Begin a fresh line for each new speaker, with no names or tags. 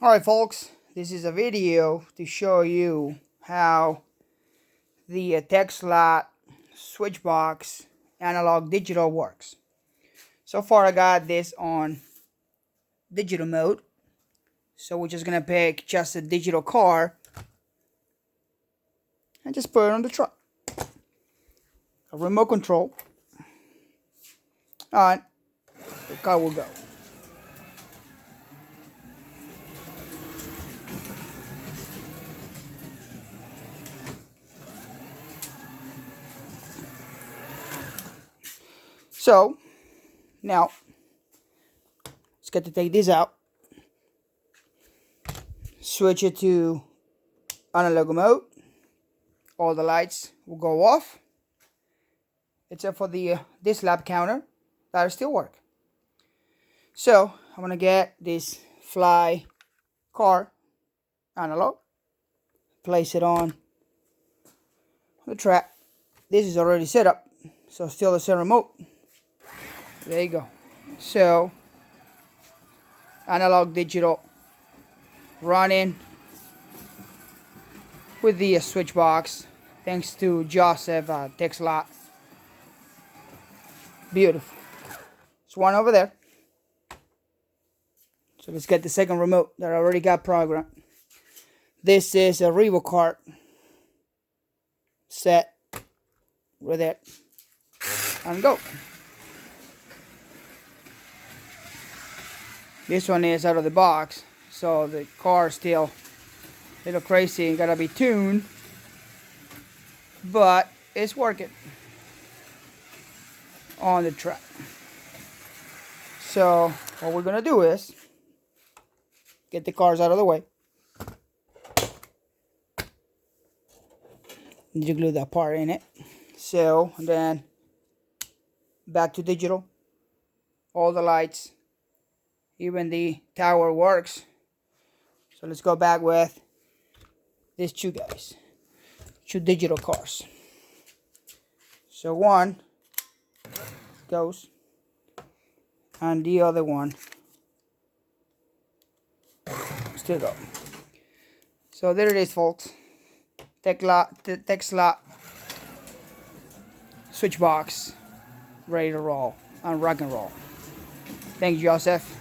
Alright folks, this is a video to show you how the tek-slot switch box analog digital works. So far I got this on digital mode, so we're just gonna pick just a digital car and just put it on the truck. A remote control, and the car will go. So now let's get to take this out, switch it to analog mode. All the lights will go off except for the this lap counter that still work. So I'm gonna get this fly car analog, place it on the track. This is already set up, so still the same remote. There you go. So analog digital running with the switch box, thanks to Joseph tek-slot. Beautiful. There's one over there. So let's get the second remote that I already got programmed. This is a Revo cart set with it, and go. This one is out of the box, so the car is still a little crazy and gotta be tuned, but it's working on the track. So what we're gonna do is get the cars out of the way. Need to glue that part in it. So then back to digital. All the lights, even the tower works. So let's go back with these two guys, two digital cars. So one goes and the other one still go. So there it is folks, tek-slot switch box ready to roll and rock and roll. Thank you, Joseph.